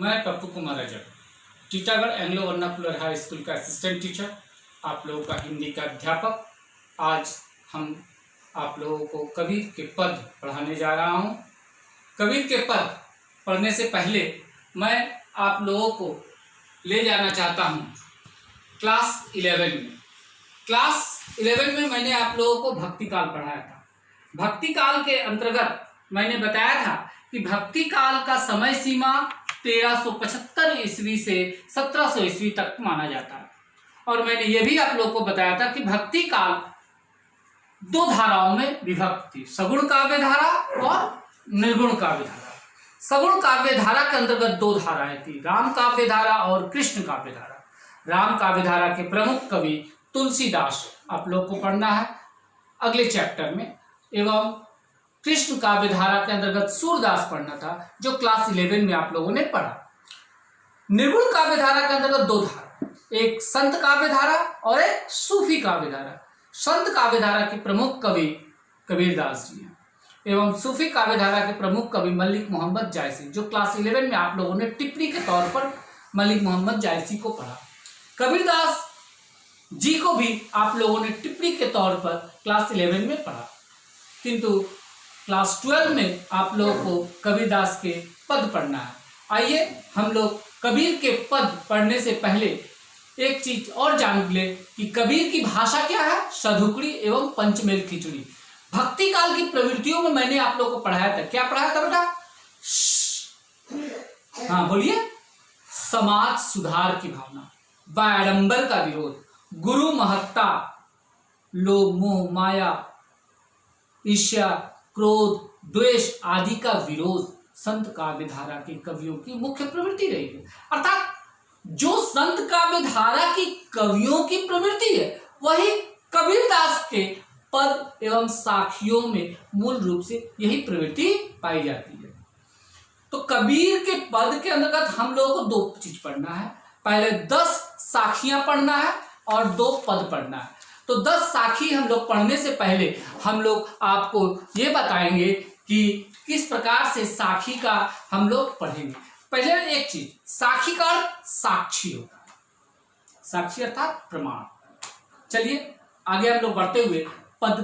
मैं Pappu Kumar Ajay, Titagarh Anglo vernacular high school का assistant teacher, आप लोगों का हिंदी का अध्यापक। आज हम आप लोगों को कबीर के पद पढ़ाने जा रहा हूँ। कबीर के पद पढ़ने से पहले मैं आप लोगों को ले जाना चाहता हूँ क्लास 11 में। क्लास 11 में मैंने आप लोगों को भक्ति काल पढ़ाया था। भक्ति काल के अंतर्गत मैंने बताया था कि भक्ति काल का समय सीमा 1375 ईस्वी से 1700 ईस्वी तक माना जाता है। और मैंने यह भी आप लोगों को बताया था कि भक्ति काल दो धाराओं में विभक्त थी, सगुण काव्य धारा और निर्गुण काव्य धारा। सगुण काव्य धारा के अंतर्गत दो धाराएं थी, राम काव्य धारा और कृष्ण काव्य धारा। राम काव्य धारा के प्रमुख कवि तुलसीदास आप लोग को पढ़ना है अगले चैप्टर में, एवं कृष्ण काव्य धारा के अंतर्गत सूरदास पढ़ना था जो क्लास 11 में आप लोगों ने पढ़ा। निर्गुण काव्य धारा के अंतर्गत दो धारा, एक संत काव्य धारा और एक सूफी काव्य धारा। संत काव्य धारा के प्रमुख कवि कबीरदास जी हैं एवं सूफी काव्य धारा के प्रमुख कवि मलिक मोहम्मद जायसी, जो क्लास 11 में आप लोगों ने टिप्पणी के तौर पर मलिक मोहम्मद जायसी को पढ़ा। कबीरदास जी को भी आप लोगों ने टिप्पणी के तौर पर क्लास 11 में पढ़ा, किंतु क्लास 12 में आप लोगों को कबीरदास के पद पढ़ना है। आइए हम लोग कबीर के पद पढ़ने से पहले एक चीज और जान ले कि कबीर की भाषा क्या है, सधुकड़ी एवं पंचमेल खिचड़ी। भक्ति काल की प्रवृत्तियों में मैंने आप लोगों को पढ़ाया था। क्या पढ़ाया था बेटा? हाँ बोलिए। समाज सुधार की भावना, वायडंबर का विरोध, गुरु महत्ता, लोभ मोह माया ईर्ष्या क्रोध द्वेष आदि का विरोध संत काव्य धारा के कवियों की मुख्य प्रवृत्ति रही है। अर्थात जो संत काव्य धारा की कवियों की प्रवृत्ति है वही कबीरदास के पद एवं साखियों में मूल रूप से यही प्रवृत्ति पाई जाती है। तो कबीर के पद के अंतर्गत हम लोगों को दो चीज पढ़ना है, पहले 10 साखियां पढ़ना है और 2 पद पढ़ना है। तो 10 साखी हम लोग पढ़ने से पहले हम लोग आपको ये बताएंगे कि किस प्रकार से साखी का हम लोग पढ़ेंगे। पहले एक चीज, साखी का अर्थ साक्षी होता है, साक्षी अर्थात प्रमाण। चलिए आगे हम लोग बढ़ते हुए पद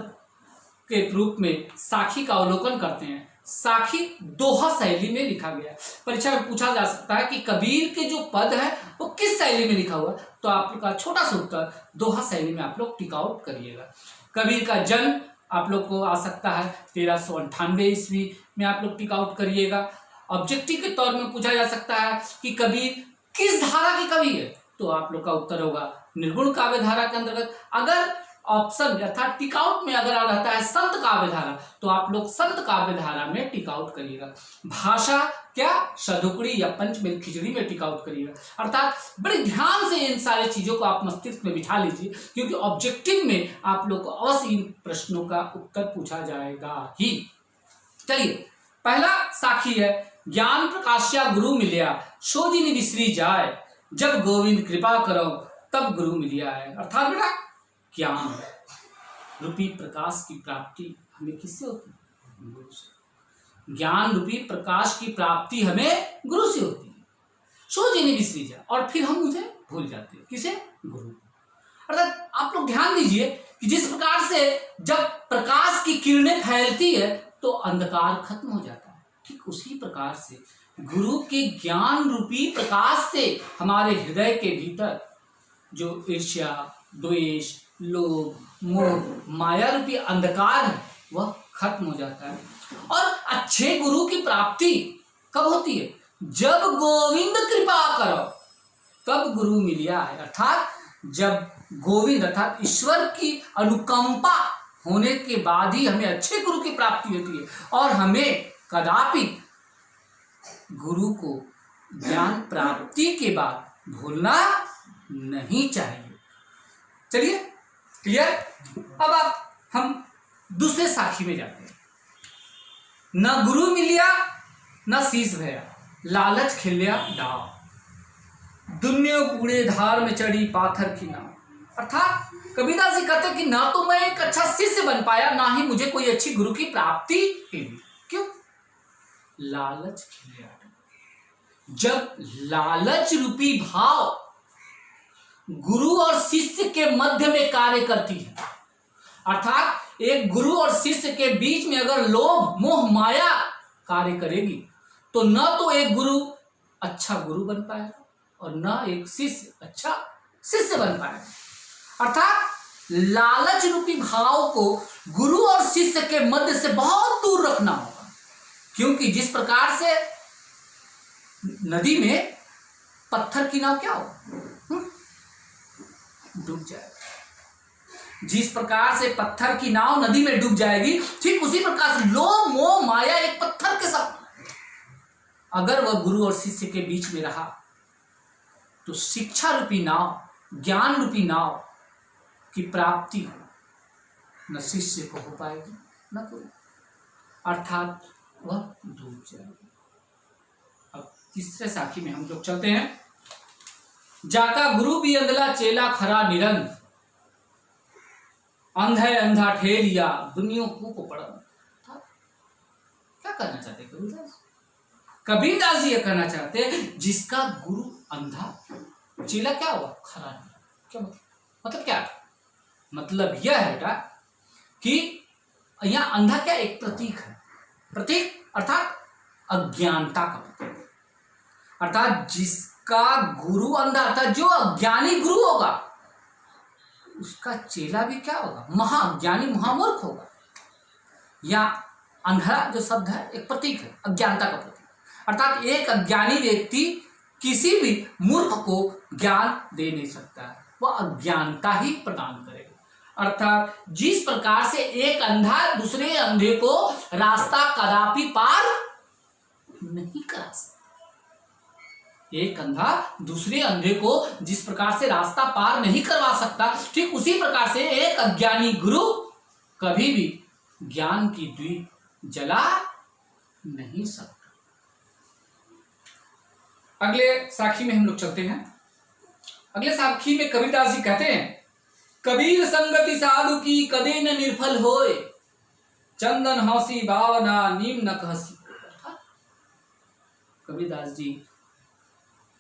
के रूप में साखी का अवलोकन करते हैं। साखी दोहा शैली में लिखा गया है। परीक्षा में पूछा जा सकता है कि कबीर के जो पद है वो किस शैली में लिखा हुआ है, तो आपका छोटा सा उत्तर दोहा शैली में आप लोग टिक आउट करिएगा। कबीर का जन्म आप लोग को आ सकता है 1398 ईस्वी में, आप लोग टिक आउट करिएगा। ऑब्जेक्टिव के तौर में पूछा जा सकता है कि कबीर किस धारा के कवि है, तो आप लोग का उत्तर होगा निर्गुण काव्य धारा के अंतर्गत। अगर ऑप्शन अर्थात टिक आउट में अगर रहता है संत काव्य धारा, तो आप लोग संत काव्य धारा में टिक आउट करिएगा। भाषा क्या, सधुकड़ी या पंचमेल खिचड़ी में टिक आउट करिएगा। अर्थात बड़े ध्यान से इन सारी चीजों को आप मस्तिष्क में बिठा लीजिए, क्योंकि ऑब्जेक्टिव में आप लोग को अवश्य इन प्रश्नों का उत्तर पूछा जाएगा ही। चलिए पहला साखी है, ज्ञान प्रकाश्या गुरु मिलिया सो जिन विसरी जाए, जब गोविंद कृपा करो तब गुरु मिलिया है। अर्थात बेटा ज्ञान रूपी प्रकाश की प्राप्ति हमें किससे होती है? गुरु से। ज्ञान रूपी प्रकाश की प्राप्ति हमें गुरु से होती है। सो जिन्हें विसरी जाए, और फिर हम उसे भूल जाते हैं। किसे? गुरु। अर्थात आप लोग ध्यान दीजिए कि जिस प्रकार से जब प्रकाश की किरणें फैलती है तो अंधकार खत्म हो जाता है, ठीक उसी प्रकार से गुरु के ज्ञान रूपी प्रकाश से हमारे हृदय के भीतर जो ईर्ष्या द्वेष लोभ मोह माया रूपी अंधकार है वह खत्म हो जाता है। और अच्छे गुरु की प्राप्ति कब होती है? जब गोविंद कृपा करो तब गुरु मिलिया है। अर्थात जब गोविंद अर्थात ईश्वर की अनुकंपा होने के बाद ही हमें अच्छे गुरु की प्राप्ति होती है, और हमें कदापि गुरु को ज्ञान प्राप्ति के बाद भूलना नहीं चाहिए। चलिए क्लियर। अब आप हम दूसरे साखी में जाते हैं। न गुरु मिलिया न शीश भया, लालच खिलिया डाव, दुनिया कूड़े धार में चढ़ी पाथर की नाव। अर्थात कबीरदास जी कहते कि ना तो मैं एक अच्छा शिष्य बन पाया, ना ही मुझे कोई अच्छी गुरु की प्राप्ति हुई। क्यों? लालच खिलिया। जब लालच रूपी भाव गुरु और शिष्य के मध्य में कार्य करती है, अर्थात एक गुरु और शिष्य के बीच में अगर लोभ मोह माया कार्य करेगी तो न तो एक गुरु अच्छा गुरु बन पाएगा और न एक शिष्य अच्छा शिष्य बन पाएगा। अर्थात लालच रूपी भाव को गुरु और शिष्य के मध्य से बहुत दूर रखना होगा, क्योंकि जिस प्रकार से नदी में पत्थर की नाव क्या हो, डूब जाएगी। जिस प्रकार से पत्थर की नाव नदी में डूब जाएगी, ठीक उसी प्रकार से लोभ मोह माया एक पत्थर के साथ अगर वह गुरु और शिष्य के बीच में रहा तो शिक्षा रूपी नाव, ज्ञान रूपी नाव की प्राप्ति न शिष्य को हो पाएगी न गुरु, अर्थात वह डूब जाएगी। अब तीसरे साखी में हम लोग चलते हैं। जाका गुरु भी अंधला चेला खरा निरंग, अंधे अंधा ठेरिया दुनिया को पड़ा। क्या करना चाहते कबीरदास? कबीरदास जी ये कहना चाहते हैं जिसका गुरु अंधा, चेला क्या हुआ? खरा निरंग। क्या मतलब क्या? मतलब यह है बेटा कि यहां अंधा क्या एक प्रतीक है, प्रतीक अर्थात अज्ञानता का प्रतीक, अर्थात जिसका गुरु अंधा अर्थात जो अज्ञानी गुरु होगा उसका चेला भी क्या होगा? महाज्ञानी महामूर्ख होगा। या अंधा जो शब्द है एक प्रतीक है अज्ञानता का प्रतीक, अर्थात एक अज्ञानी व्यक्ति किसी भी मूर्ख को ज्ञान दे नहीं सकता है, वह अज्ञानता ही प्रदान करेगा। अर्थात जिस प्रकार से एक अंधा दूसरे अंधे को रास्ता कदापि पार नहीं करा सकता, एक अंधा दूसरे अंधे को जिस प्रकार से रास्ता पार नहीं करवा सकता, ठीक उसी प्रकार से एक अज्ञानी गुरु कभी भी ज्ञान की दीप जला नहीं सकता। अगले साखी में हम लोग चलते हैं। अगले साखी में कबीरदास जी कहते हैं, कबीर संगति साधु की कदे न निर्फल होए, चंदन हंसी भावना नीम न कहसी। कबीरदास जी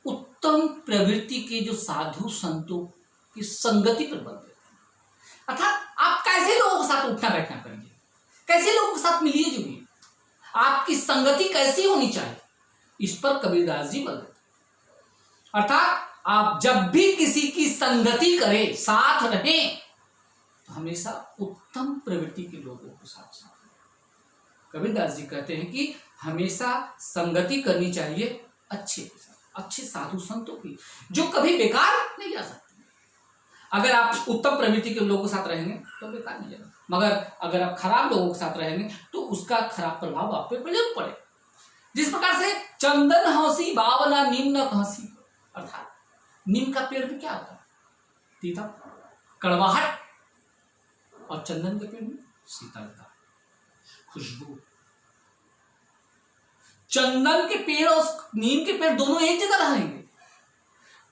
उत्तम प्रवृत्ति के जो साधु संतों की संगति पर बल देते हैं, अर्थात आप कैसे लोगों के साथ उठना बैठना करेंगे, कैसे लोगों के साथ मिलिए जुलिए, आपकी संगति कैसी होनी चाहिए, इस पर कबीरदास जी बल देते हैं। अर्थात आप जब भी किसी की संगति करें, साथ रहें, तो हमेशा उत्तम प्रवृत्ति के लोगों के साथ कबीरदास जी कहते हैं कि हमेशा संगति करनी चाहिए अच्छे के साथ, अच्छे साधु संतों की, जो कभी बेकार नहीं जा सकते। अगर आप उत्तम प्रवृत्ति के लोगों के साथ रहेंगे तो बेकार नहीं जाएगा, मगर अगर आप खराब लोगों के साथ रहेंगे तो उसका खराब प्रभाव आप पे जरूर पड़ेगा। जिस प्रकार से चंदन हंसी बावना नीम न हंसी, अर्थात नीम का पेड़ भी क्या होता है? तीता, कड़वाहट, और चंदन के पेड़ में शीतलता, खुशबू। चंदन के पेड़ और नीम के पेड़ दोनों एक जगह रहेंगे,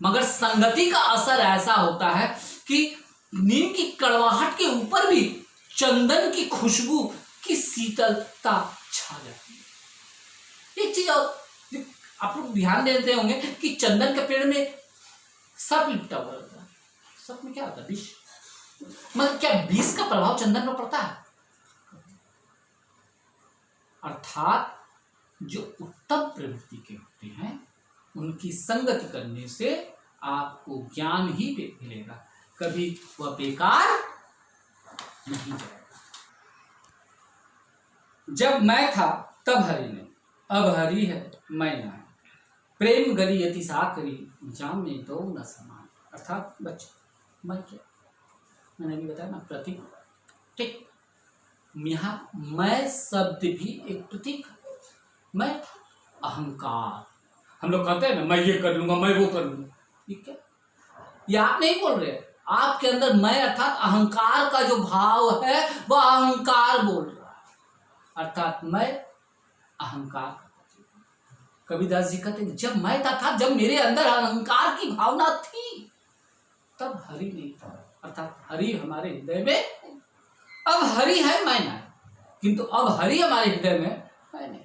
मगर संगति का असर ऐसा होता है कि नीम की कड़वाहट के ऊपर भी चंदन की खुशबू की शीतलता छा जाती है। एक चीज और आप लोग ध्यान देते होंगे कि चंदन के पेड़ में सर्प लिपटा हुआ रहता है। सर्प में क्या होता है? विष। मगर क्या विष का प्रभाव चंदन पर पड़ता है? अर्थात जो उत्तम प्रवृत्ति के होते हैं उनकी संगति करने से आपको ज्ञान ही मिलेगा, कभी वह बेकार नहीं जाएगा। जब मैं था तब हरि ने, अब हरि है मैं ना, प्रेम गली यति साकरी जाम में दो न समान। अर्थात बच्चे मैं क्या, मैंने भी बताया ना प्रतीक, ठीक। यहाँ मैं शब्द भी एक प्रतीक है। मैं अहंकार, हम लोग कहते हैं ना मैं ये कर लूंगा, मैं वो कर लूंगा, ये क्या? ये आप नहीं बोल रहे, आपके अंदर मैं अर्थात अहंकार का जो भाव है वह अहंकार बोल रहा है, अर्थात मैं अहंकार। कबीरदास जी कहते हैं जब मैं था, जब मेरे अंदर अहंकार की भावना थी तब हरि नहीं था, अर्थात हरि हमारे हृदय में, अब हरि है मैं नहीं, किंतु अब हरि हमारे हृदय में है नहीं।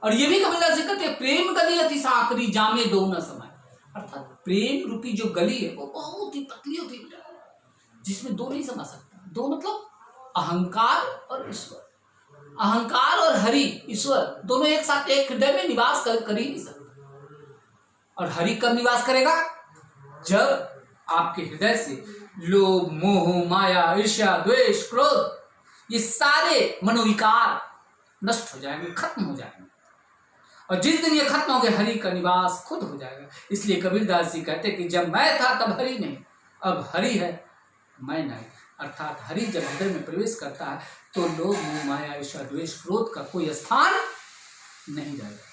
और ये भी कबीरदास जी कहते हैं, प्रेम गली अति साकरी जामे दो न समय। अर्थात प्रेम रूपी जो गली है वो बहुत ही पतली होती है, जिसमें दो नहीं समा सकता। दो मतलब अहंकार और ईश्वर, अहंकार और हरि ईश्वर दोनों एक साथ एक हृदय में निवास कर ही नहीं सकते। और हरि कब निवास करेगा? जब आपके हृदय से लोभ, मोह, माया, ईर्ष्या, द्वेष, क्रोध ये सारे मनोविकार नष्ट हो जाएंगे, खत्म हो जाएंगे। और जिस दिन ये खत्म हो गए, हरि का निवास खुद हो जाएगा। इसलिए कबीरदास जी कहते कि जब मैं था तब हरि नहीं, अब हरि है मैं नहीं। अर्थात हरि जब हृदय में प्रवेश करता है तो लोभ, मोह, माया, ईर्ष्या, द्वेष, क्रोध का कोई स्थान नहीं रहेगा।